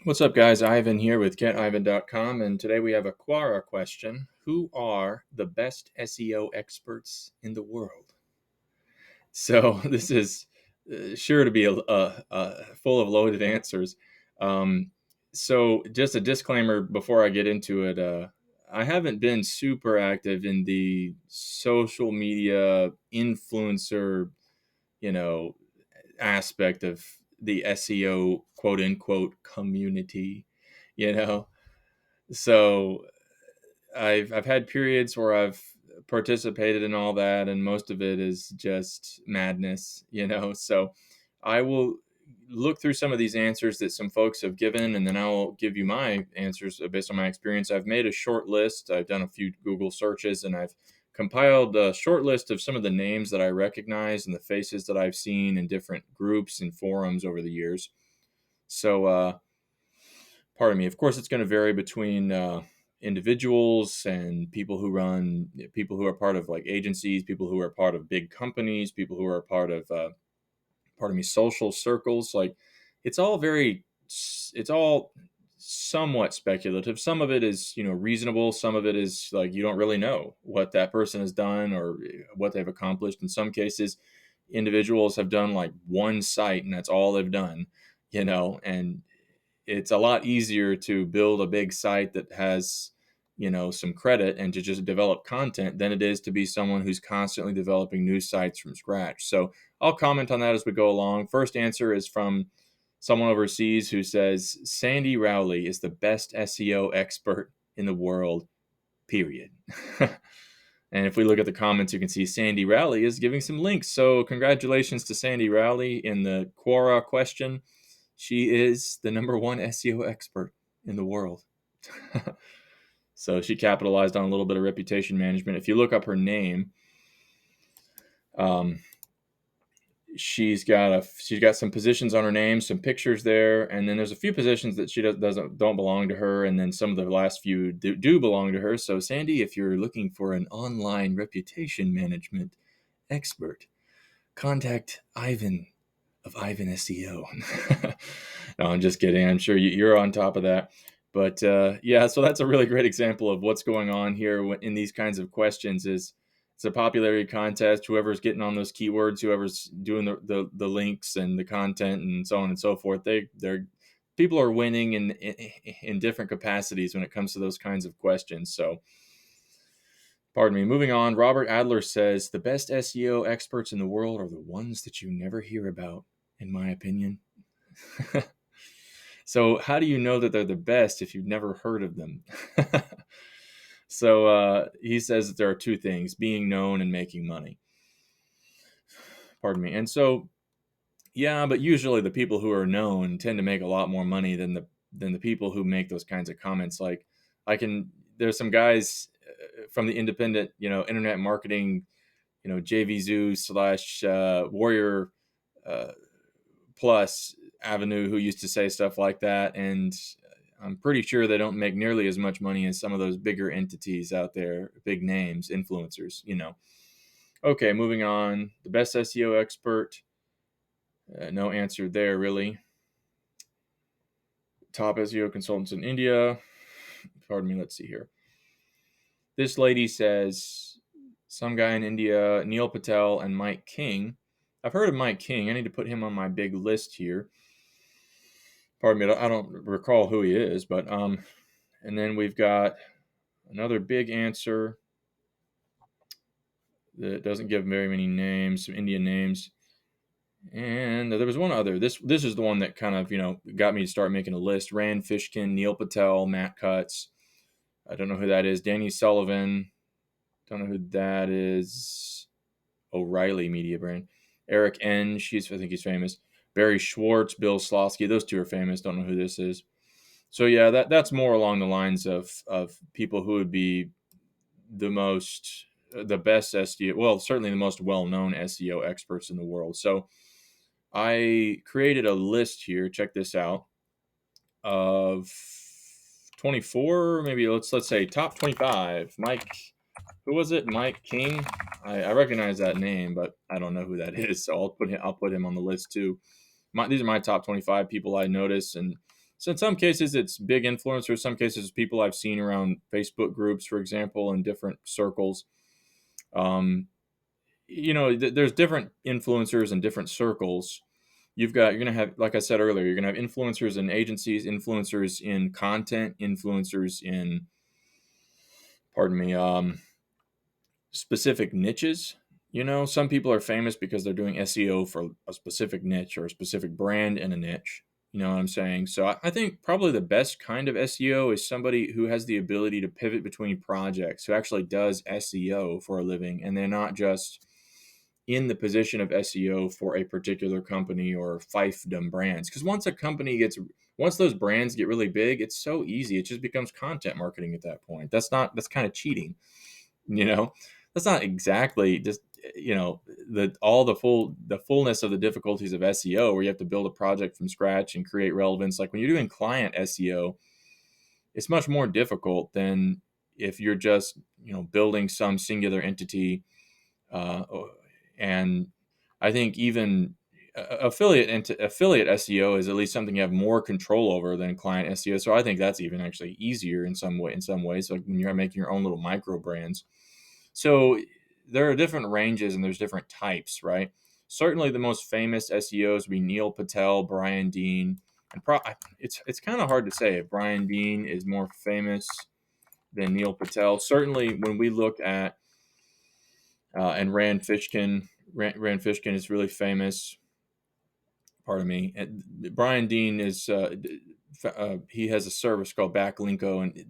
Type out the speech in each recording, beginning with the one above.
What's up, guys? Ivan here with getivan.com, and today we have a Quora question. Who are the best SEO experts in the world? So this is sure to be full of loaded answers. Um, so just a disclaimer before I get into it. I haven't been super active in the social media influencer, you know, aspect of the SEO quote unquote community, you know. So I've had periods where I've participated in all that, and most of it is just madness, you know. So I will look through some of these answers that some folks have given, and then I'll give you my answers based on my experience. I've made a short list. I've done a few Google searches, and I've compiled a short list of some of the names that I recognize and the faces that I've seen in different groups and forums over the years. So, pardon me. Of course, it's going to vary between individuals and people who are part of like agencies, people who are part of big companies, people who are part of, pardon me, social circles. Like, it's all very, it's all somewhat speculative. Some of it is, reasonable. Some of it is like you don't really know what that person has done or what they've accomplished. In some cases, individuals have done like one site and that's all they've done, and it's a lot easier to build a big site that has some credit and to just develop content than it is to be someone who's constantly developing new sites from scratch. So I'll comment on that as we go along. First answer is from someone overseas who says Sandy Rowley is the best SEO expert in the world, period. And if we look at the comments, you can see Sandy Rowley is giving some links. So congratulations to Sandy Rowley in the Quora question. She is the number one SEO expert in the world. So she capitalized on a little bit of reputation management. If you look up her name, um, she's got some positions on her name, some pictures there, and then there's a few positions that she don't belong to her, and then some of the last few do belong to her. So Sandy, if you're looking for an online reputation management expert, contact Ivan of Ivan SEO. No, I'm just kidding. I'm sure you're on top of that. But yeah, so that's a really great example of what's going on here in these kinds of questions. Is it's a popularity contest. Whoever's getting on those keywords, whoever's doing the links and the content and so on and so forth, they're people are winning in different capacities when it comes to those kinds of questions. So pardon me. Moving on, Robert Adler says the best SEO experts in the world are the ones that you never hear about, in my opinion. So how do you know that they're the best if you've never heard of them? So he says that there are two things: being known and making money. Pardon me. And so, yeah, but usually the people who are known tend to make a lot more money than the people who make those kinds of comments. Like, there's some guys from the independent, internet marketing, JVZoo slash Warrior Plus Avenue who used to say stuff like that, and I'm pretty sure they don't make nearly as much money as some of those bigger entities out there, big names, influencers. Okay, moving on. The best SEO expert. No answer there, really. Top SEO consultants in India. Pardon me, let's see here. This lady says some guy in India, Neil Patel and Mike King. I've heard of Mike King. I need to put him on my big list here. Pardon me, I don't recall who he is, but and then we've got another big answer that doesn't give very many names, some Indian names. And there was one other. This is the one that kind of got me to start making a list. Rand Fishkin, Neil Patel, Matt Cutts. I don't know who that is. Danny Sullivan. Don't know who that is. O'Reilly Media Brand. Eric N. I think he's famous. Barry Schwartz, Bill Slosky. Those two are famous. Don't know who this is. So yeah, that's more along the lines of people who would be the best SEO, well, certainly the most well-known SEO experts in the world. So I created a list here. Check this out of 24, maybe let's say top 25. Who was it? Mike King. I recognize that name, but I don't know who that is. So I'll put him on the list too. These are my top 25 people I notice, and So in some cases, it's big influencers. Some cases, it's people I've seen around Facebook groups, for example, in different circles. Um, there's different influencers in different circles. You're going to have, like I said earlier, you're going to have influencers in agencies, influencers in content, influencers in, pardon me, specific niches. Some people are famous because they're doing SEO for a specific niche or a specific brand in a niche. You know what I'm saying? So I think probably the best kind of SEO is somebody who has the ability to pivot between projects, who actually does SEO for a living, and they're not just in the position of SEO for a particular company or fiefdom brands. Because once those brands get really big, it's so easy. It just becomes content marketing at that point. That's kind of cheating. you know that's not exactly just the fullness of the difficulties of SEO, where you have to build a project from scratch and create relevance. Like when you're doing client SEO, it's much more difficult than if you're just building some singular entity. uh, and I think even affiliate SEO is at least something you have more control over than client SEO. So I think that's even actually easier in some ways, like when you're making your own little micro brands. So there are different ranges and there's different types, right? Certainly the most famous SEOs would be Neil Patel, Brian Dean, and it's kind of hard to say if Brian Dean is more famous than Neil Patel. Certainly when we look at and Rand Fishkin is really famous. Pardon me. And Brian Dean is he has a service called Backlinko, and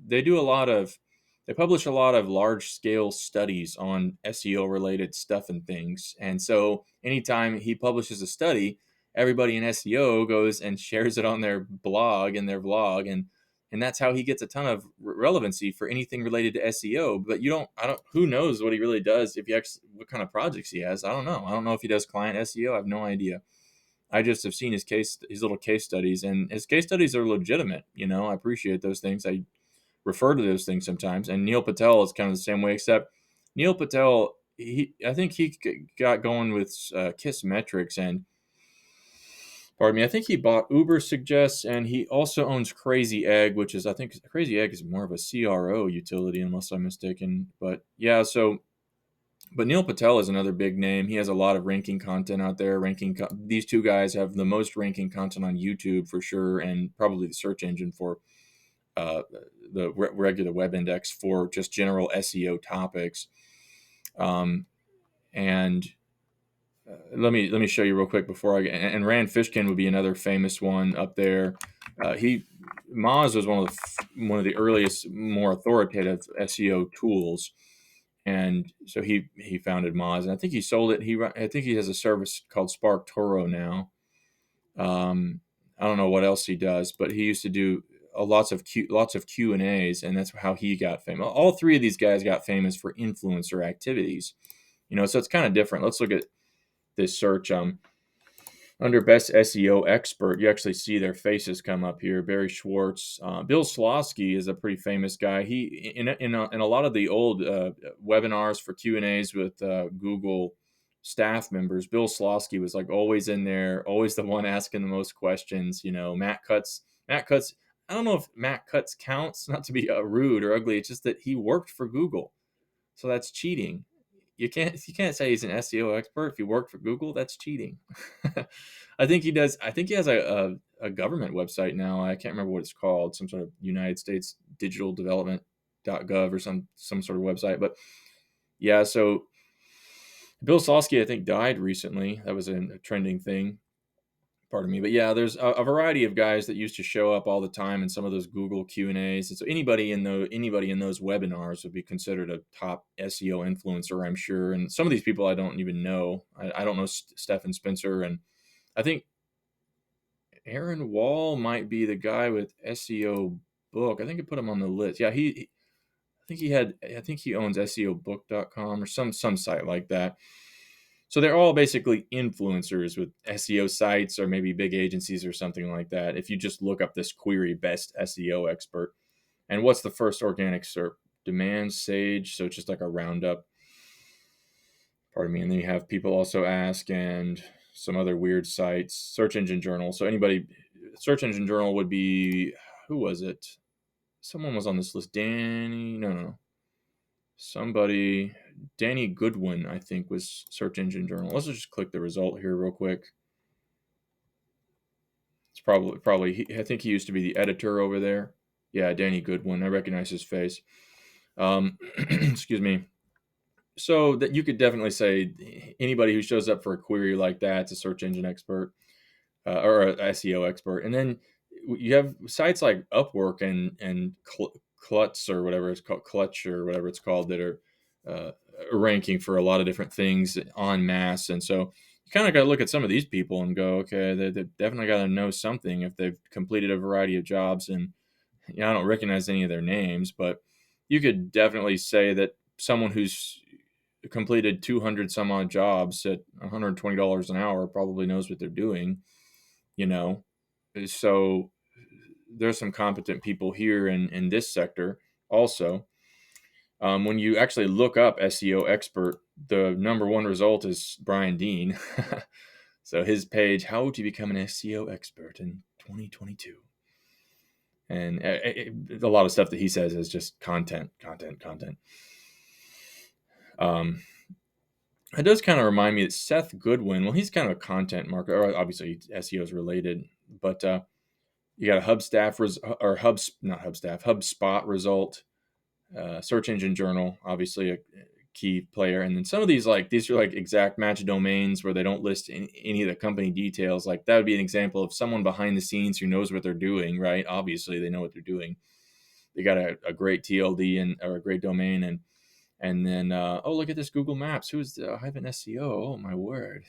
they publish a lot of large scale studies on SEO related stuff and things. And so anytime he publishes a study, everybody in SEO goes and shares it on their blog and their vlog, and that's how he gets a ton of relevancy for anything related to SEO. But I don't, who knows what he really does, what kind of projects he has. I don't know. I don't know if he does client SEO. I have no idea. I just have seen his little case studies, and his case studies are legitimate. I appreciate those things. I refer to those things sometimes. And Neil Patel is kind of the same way, except Neil Patel, I think he got going with Kiss Metrics, and pardon me, I think he bought Uber Suggests, and he also owns Crazy Egg, which is, I think Crazy Egg is more of a CRO utility, unless I'm mistaken. But yeah, but Neil Patel is another big name. He has a lot of ranking content out there. These two guys have the most ranking content on YouTube for sure, and probably the search engine for uh, the regular web index for just general SEO topics. And let me show you real quick before and Rand Fishkin would be another famous one up there. He Moz was one of the earliest, more authoritative SEO tools. And so he founded Moz, and I think he sold it. I think he has a service called Spark Toro now. I don't know what else he does, but he used to do lots of Q and A's, and that's how he got famous. All three of these guys got famous for influencer activities. So it's kind of different. Let's look at this search. Under Best SEO Expert, you actually see their faces come up here. Barry Schwartz, Bill Slawski is a pretty famous guy. He in a lot of the old webinars for Q and A's with Google staff members, Bill Slawski was like always in there, always the one asking the most questions. Matt Cutts. I don't know if Matt Cutts counts. Not to be rude or ugly. It's just that he worked for Google, so that's cheating. You can't say he's an SEO expert if he worked for Google. That's cheating. I think he does. I think he has a government website now. I can't remember what it's called. Some sort of United States Digital Development.gov or some sort of website. But yeah, so Bill Slawski, I think, died recently. That was a trending thing. Pardon me, but yeah, there's a variety of guys that used to show up all the time in some of those Google Q and A's, and so anybody in those webinars would be considered a top SEO influencer, I'm sure. And some of these people I don't even know. I don't know Stefan Spencer, and I think Aaron Wall might be the guy with SEO Book. I think I put him on the list. Yeah, I think he owns SEObook.com or some site like that. So they're all basically influencers with SEO sites or maybe big agencies or something like that. If you just look up this query, Best SEO Expert, and what's the first organic SERP? Demand Sage. So it's just like a roundup. Pardon me. And then you have People Also Ask and some other weird sites, Search Engine Journal. So anybody, search engine journal would be, who was it? Someone was on this list. No. Somebody, Danny Goodwin, I think, was search engine journal. Let's just click the result here real quick. It's probably I think he used to be the editor over there. Yeah, Danny Goodwin. I recognize his face. Excuse me. So that you could definitely say anybody who shows up for a query like that's a search engine expert, or a SEO expert. And then you have sites like Upwork and Klutz, or whatever it's called, Clutch or whatever it's called, that are uh, ranking for a lot of different things en masse. And so you kind of got to look at some of these people and go, okay, they definitely got to know something if they've completed a variety of jobs. And I don't recognize any of their names, but you could definitely say that someone who's completed 200 some odd jobs at $120 an hour probably knows what they're doing, you know. So there's some competent people here in this sector also. When you actually look up SEO expert, the number one result is Brian Dean. So his page, how to become an SEO expert in 2022. And a lot of stuff that he says is just content. It does kind of remind me that Seth Goodwin, well, he's kind of a content marketer, or obviously SEO is related, but you got a HubSpot result, search engine journal, obviously a key player. And then some of these are like exact match domains where they don't list any of the company details. Like that would be an example of someone behind the scenes who knows what they're doing, right? Obviously they know what they're doing. They got a great TLD or a great domain, and then oh, look at this Google Maps. I have an SEO. Oh my word,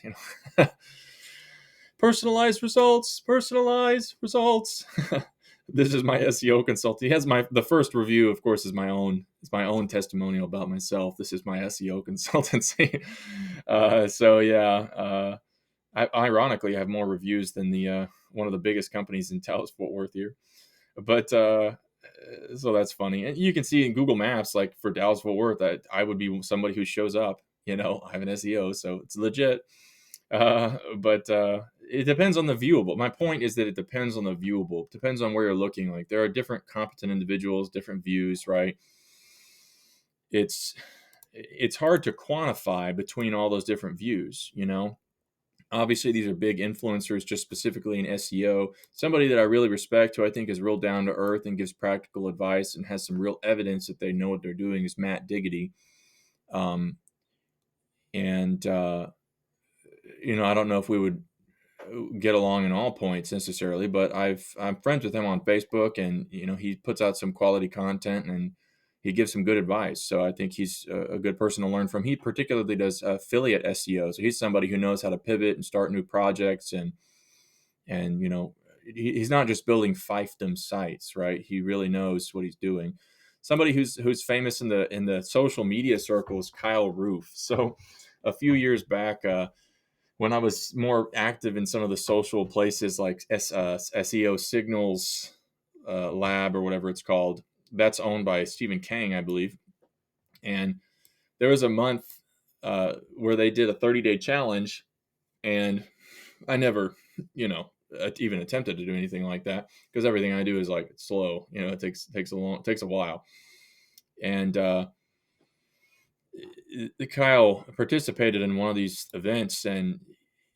personalized results. This is my SEO consultant. He has the first review, of course, is my own. It's my own testimonial about myself. This is my SEO consultancy. So yeah, I ironically have more reviews than the one of the biggest companies in Dallas Fort Worth here. But so that's funny. And you can see in Google Maps, like for Dallas Fort Worth, I would be somebody who shows up. I have an SEO, so it's legit. But it depends on the viewable. My point is that it depends on the viewable. It depends on where you're looking. Like there are different competent individuals, different views, right? It's hard to quantify between all those different views. Obviously these are big influencers just specifically in SEO. Somebody that I really respect, who I think is real down to earth and gives practical advice and has some real evidence that they know what they're doing, is Matt Diggity. And I don't know if we would get along in all points necessarily, but I'm friends with him on Facebook, and he puts out some quality content and he gives some good advice. So I think he's a good person to learn from. He particularly does affiliate SEO, so he's somebody who knows how to pivot and start new projects, and he's not just building fiefdom sites, right? He really knows what he's doing. Somebody who's famous in the social media circles, Kyle Roof. So a few years back, when I was more active in some of the social places like SEO Signals Lab or whatever it's called, that's owned by Stephen Kang, I believe. And there was a month where they did a 30-day challenge, and I never, even attempted to do anything like that, because everything I do is like slow. It takes a while. And Kyle participated in one of these events, and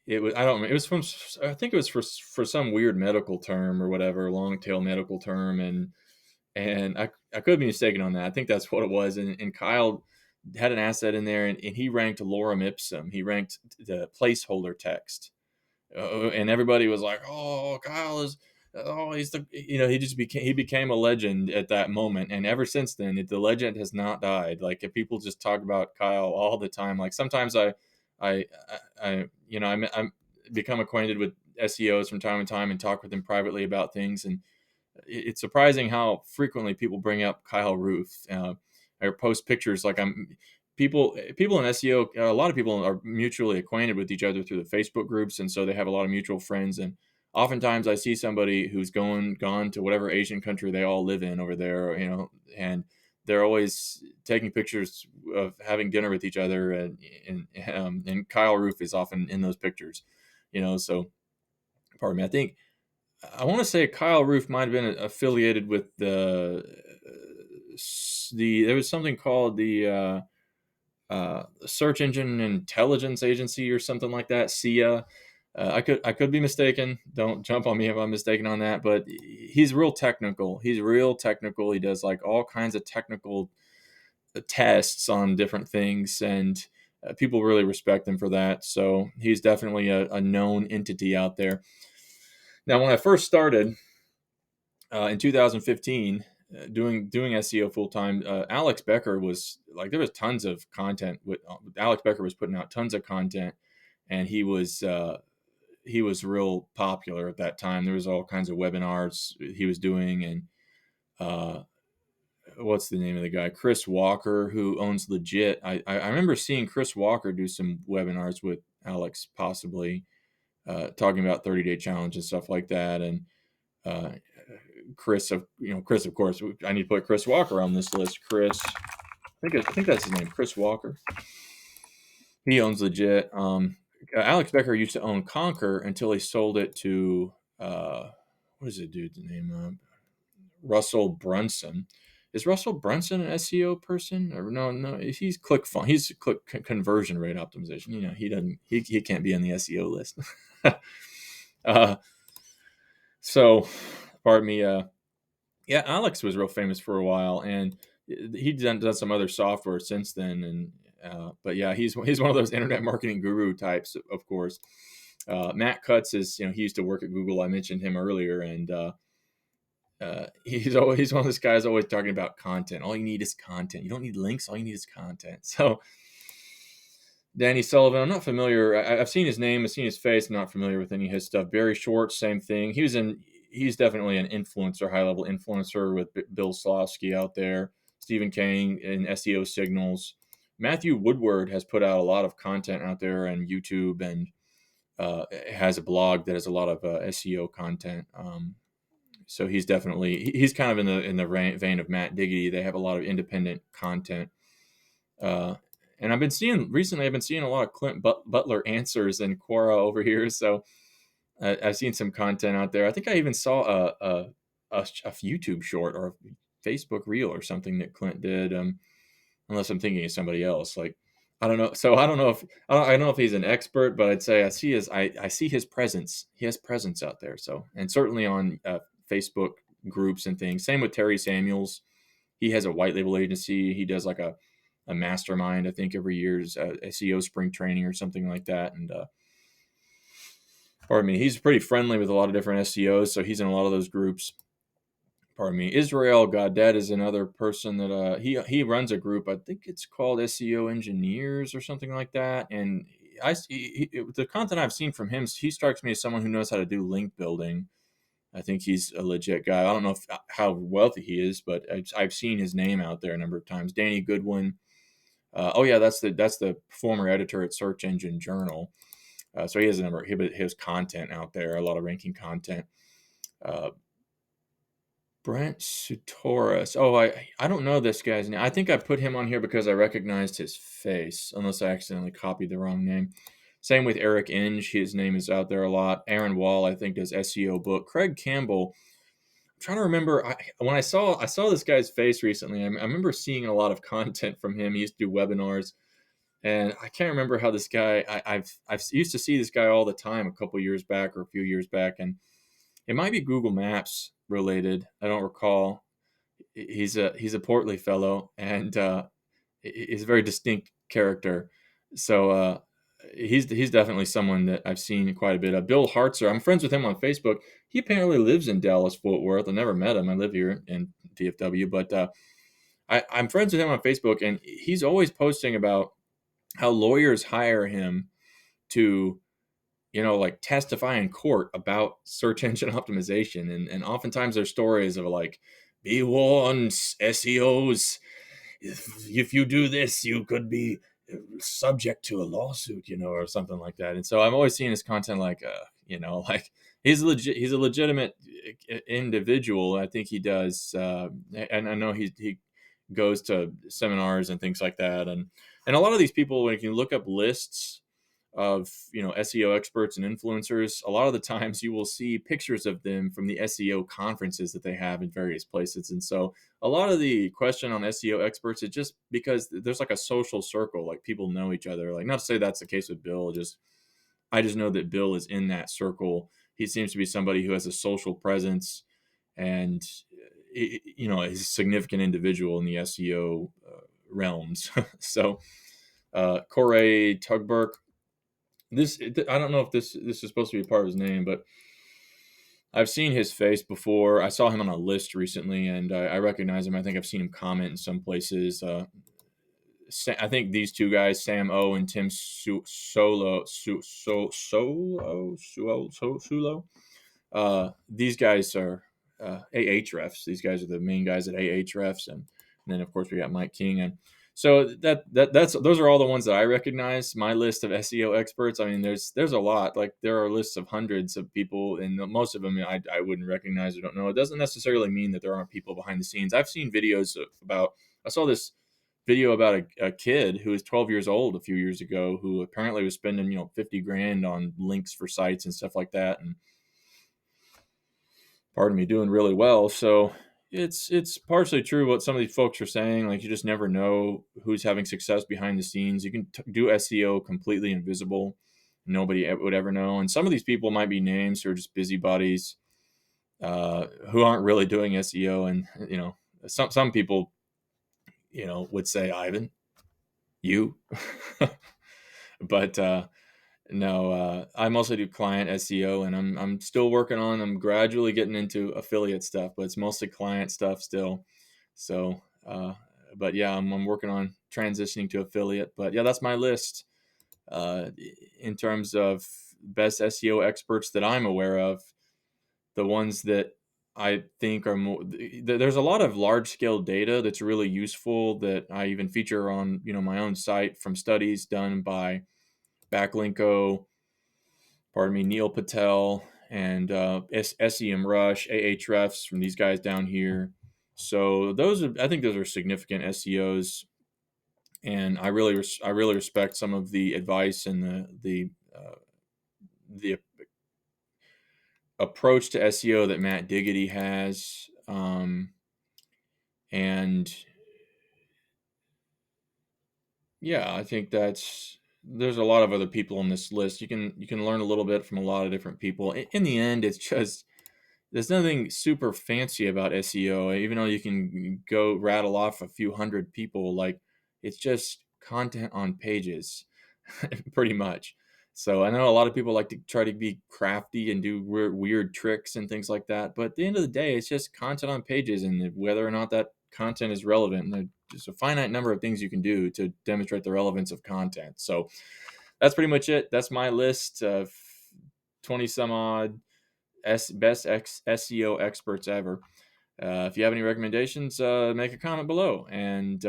it was, I don't know, I think it was for some weird medical term or whatever, long tail medical term, and I could be mistaken on that. I think that's what it was. And Kyle had an asset in there, and he ranked lorem ipsum. He ranked the placeholder text, and everybody was like, "Oh, Kyle is." Oh, he became a legend at that moment, and ever since then, the legend has not died. Like, if people just talk about Kyle all the time. Like sometimes I, I'm become acquainted with SEOs from time to time and talk with them privately about things, and it's surprising how frequently people bring up Kyle Roof, or post pictures. Like people in SEO, a lot of people are mutually acquainted with each other through the Facebook groups, and so they have a lot of mutual friends. And oftentimes I see somebody who's gone to whatever Asian country they all live in over there, and they're always taking pictures of having dinner with each other, and Kyle Roof is often in those pictures, So pardon me, I think I want to say Kyle Roof might have been affiliated with there was something called the Search Engine Intelligence Agency or something like that, SEA. I could be mistaken. Don't jump on me if I'm mistaken on that. But he's real technical. He's real technical. He does like all kinds of technical tests on different things, and people really respect him for that. So he's definitely a known entity out there. Now, when I first started in 2015 doing SEO full time, Alex Becker was like there was tons of content. Alex Becker was putting out tons of content, and he was real popular at that time. There was all kinds of webinars he was doing, and uh, what's the name of the guy? Chris Walker, who owns Legit. I remember seeing Chris Walker do some webinars with Alex, possibly talking about 30-day challenge and stuff like that. And uh, Chris, of course, I need to put Chris Walker on this list. Chris, I think that's his name, Chris Walker. He owns Legit. Alex Becker used to own Conquer until he sold it to what is the dude's name? Russell Brunson. Is Russell Brunson an SEO person? Or no, he's ClickFunnels. He's conversion rate optimization. He can't be on the SEO list. uh, so, pardon me. Yeah, Alex was real famous for a while, and he's done some other software since then. And but yeah, he's one of those internet marketing guru types, of course. Matt Cutts is, he used to work at Google. I mentioned him earlier, and he's one of those guys always talking about content. All you need is content. You don't need links. All you need is content. So Danny Sullivan, I'm not familiar. I've seen his name, I've seen his face. I'm not familiar with any of his stuff. Barry Short, same thing. He's definitely an influencer, high level influencer with Bill Slawski out there. Stephen Kane in SEO Signals. Matthew Woodward has put out a lot of content out there on YouTube, and has a blog that has a lot of SEO content. So he's kind of in the vein of Matt Diggity. They have a lot of independent content. And I've been seeing a lot of Clint Butler answers in Quora over here. So I've seen some content out there. I think I even saw a YouTube short or a Facebook reel or something that Clint did. Unless I'm thinking of somebody else. Like, I don't know. So I don't know if I don't know if he's an expert, but I'd say I see his presence. He has presence out there. So, and certainly on Facebook groups and things. Same with Terry Samuels. He has a white label agency. He does like a mastermind, I think, every year's SEO spring training or something like that. And pardon me, he's pretty friendly with a lot of different SEOs, so he's in a lot of those groups. Pardon me, Israel Gaudet is another person that he runs a group. I think it's called SEO Engineers or something like that. And the content I've seen from him, he strikes me as someone who knows how to do link building. I think he's a legit guy. I don't know how wealthy he is, but I've seen his name out there a number of times. Danny Goodwin. Oh yeah, that's the former editor at Search Engine Journal. So he has his content out there, a lot of ranking content. Brent Sutoris. Oh, I don't know this guy's name. I think I put him on here because I recognized his face, unless I accidentally copied the wrong name. Same with Eric Inge. His name is out there a lot. Aaron Wall, I think, does SEO book. Craig Campbell. I'm trying to remember. When I saw this guy's face recently, I remember seeing a lot of content from him. He used to do webinars, and I can't remember how this guy. I've used to see this guy all the time a couple years back or a few years back, and it might be Google Maps related. I don't recall. He's a portly fellow, and he's a very distinct character. So he's definitely someone that I've seen quite a bit of. Bill Hartzer, I'm friends with him on Facebook. He apparently lives in Dallas Fort Worth. I never met him. I live here in DFW, but I'm friends with him on Facebook, and he's always posting about how lawyers hire him to like testify in court about search engine optimization. And oftentimes there's stories of like, be warned, SEOs, if you do this, you could be subject to a lawsuit, or something like that. And so I'm always seeing his content like, like he's a legitimate individual. I think he does. And I know he goes to seminars and things like that. And a lot of these people, when you look up lists of SEO experts and influencers, a lot of the times you will see pictures of them from the SEO conferences that they have in various places. And so a lot of the question on SEO experts is just because there's like a social circle, like people know each other. Like, not to say that's the case with Bill, just I just know that Bill is in that circle. He seems to be somebody who has a social presence and is a significant individual in the SEO realms. So Corey Tugberg, this I don't know if this is supposed to be part of his name, but I've seen his face before. I saw him on a list recently, and I recognize him. I think I've seen him comment in some places. I think these two guys, Sam O and Tim Sulo. These guys are AHREFs. These guys are the main guys at AHREFs, and then of course we got Mike King, and so that's those are all the ones that I recognize. My list of SEO experts. I mean, there's a lot. Like, there are lists of hundreds of people, and most of them I wouldn't recognize or don't know. It doesn't necessarily mean that there aren't people behind the scenes. I've seen videos about. I saw this video about a kid who was 12 years old a few years ago who apparently was spending 50 grand on links for sites and stuff like that, and pardon me, doing really well. So it's partially true what some of these folks are saying. Like, you just never know who's having success behind the scenes. You can do SEO completely invisible. Nobody would ever know. And some of these people might be names who are just busybodies who aren't really doing SEO. And, some people, would say, Ivan, you. But no, I mostly do client SEO, and I'm still working on. I'm gradually getting into affiliate stuff, but it's mostly client stuff still. So, but yeah, I'm working on transitioning to affiliate. But yeah, that's my list in terms of best SEO experts that I'm aware of. The ones that I think are more. There's a lot of large scale data that's really useful that I even feature on my own site from studies done by Backlinko, pardon me, Neil Patel, and SEM Rush, Ahrefs from these guys down here. So I think those are significant SEOs, and I really respect some of the advice and the approach to SEO that Matt Diggity has, and yeah, I think there's a lot of other people on this list. You can learn a little bit from a lot of different people. In the end, it's just there's nothing super fancy about SEO, even though you can go rattle off a few hundred people. Like, it's just content on pages, pretty much. So I know a lot of people like to try to be crafty and do weird tricks and things like that. But at the end of the day, it's just content on pages, and whether or not that content is relevant. And there's a finite number of things you can do to demonstrate the relevance of content. So that's pretty much it. That's my list of 20 some odd best SEO experts ever. If you have any recommendations, make a comment below, and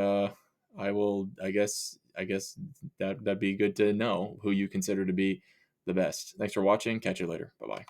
I will. I guess that'd be good to know who you consider to be the best. Thanks for watching. Catch you later. Bye bye.